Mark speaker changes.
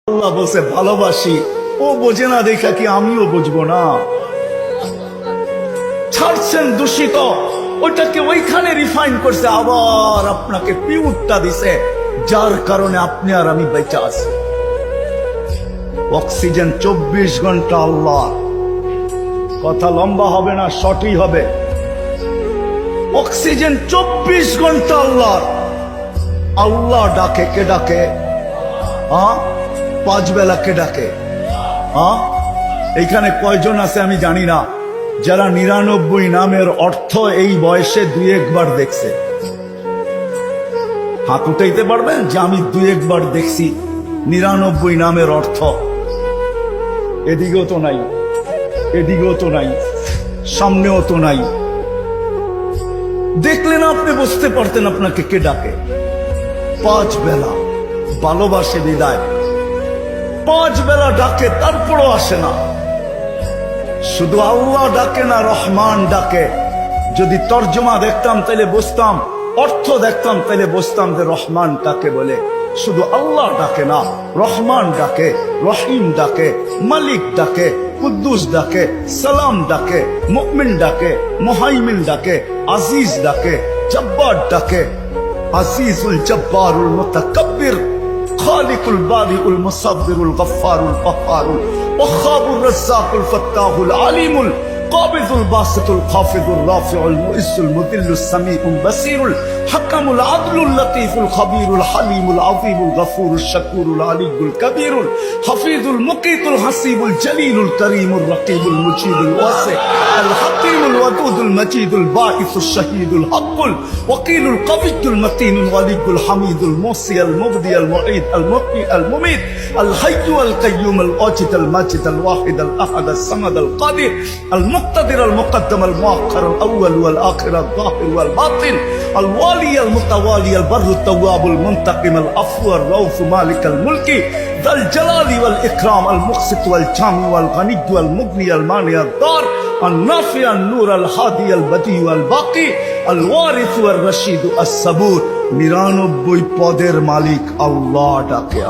Speaker 1: আল্লাহ বলছে ভালোবাসি, ও বোঝে না দেখা কি আমিও বুঝবো না? ছাড়ছেন দূষিত, ওইটাকে ওইখানে রিফাইন করছে, আবার আপনাকে পিউরটা দিছে, যার কারণে আপনি আর আমি বেঁচে আছি। অক্সিজেন 24 ঘন্টা আল্লাহ। কথা লম্বা হবে না, শর্টই হবে। অক্সিজেন 24 ঘন্টা আল্লাহ। আল্লাহ ডাকে, কে ডাকে? হ্যাঁ, 5 বেলা কে ডাকে? হ্যাঁ, এইখানে কয়জন আছে আমি জানি না, যারা 99 নামের অর্থ এই বয়সে 2-1 বার দেখছে। হাত উঠাইতে পারবেন যে আমি 2-1 বার দেখছি 99 নামের অর্থ? এদিকেও তো নাই, এদিকেও তো নাই, সামনেও তো নাই। দেখলেন আপনি বুঝতে পারতেন আপনাকে কে ডাকে। 5 বেলা ভালোবাসে বিদায়, 5 বেলা ডাকে, তারপরও আসে না। শুধু আল্লাহ ডাকে না, রহমান ডাকে। যদি তর্জমা দেখতাম তাহলে বুঝতাম, অর্থ দেখতাম তাহলে বুঝতাম যে রহমান কাকে বলে। শুধু আল্লাহ ডাকে না, রহমান ডাকে, রহিম ডাকে, মালিক ডাকে, কুদ্দুস ডাকে, সালাম ডাকে, মুমিন ডাকে, মুহাইমিন ডাকে, আজিজ ডাকে, জব্বার ডাকে। আজিজুল জব্বারুল মুতাকাব্বির, খালিকুল বারিউল মুসাব্বিরুল গফফারুল গফফারুল ওয়াহাবুর রাজ্জাকুল ফাত্তাহুল আলিমুল কাবিদুল বাসিতুল খাফিদুর রাফিউল মুইসুল মুদিল্লুস সামিউল বাসিরুল হাকামুল আদলুল লতীফুল খবীরুল হালিমুল আযীমুল গফুরুশ শাকুরুল আলিয়ুল কবীরুল হাফিজুল মুকিতুল হাসিবুল জলিলুল করিমুর রকিবুল মুজিদুল ওয়াসি আল হাকিমুল ওয়াদুদুল মজিদুল বাঈসুশ শাহীদুল হকুল ওয়াকিলুল কবিয়ুল মতিনুল ওয়ালিয়ুল হামিদুল মুসি আল মুবদি আল মুঈদ আল মুহয়ি আল মুমীত আল হাইয়্যু আল কাইয়্যুম আল ওয়াজিদ আল মাজিদ আল ওয়াহিদ আল আহাদ আল সামাদ আল কাদির আল মুক্তাদির আল মুকদ্দম আল মুআখ্খার আল আউয়াল ওয়াল আখির আল যাহির ওয়াল বাতিন আল ওয়ালি আল মুতাওয়ালি আল বাররু তাওয়াবুল মুনতাকিম আল আফু আর রাউফ মালিক আল মুলকি যাল জালালি ওয়াল ইকরাম আল মুকসিত ওয়াল জামি ওয়াল গনি ওয়াল মুগনি আল মানি আল দার আল নাফি আল নূর আল হাদি আল বদি ওয়াল বাকি আল ওয়ারিস ওয়াল রশিদ আস সাবুর। 99 পদের মালিক আল্লাহ ডাকে।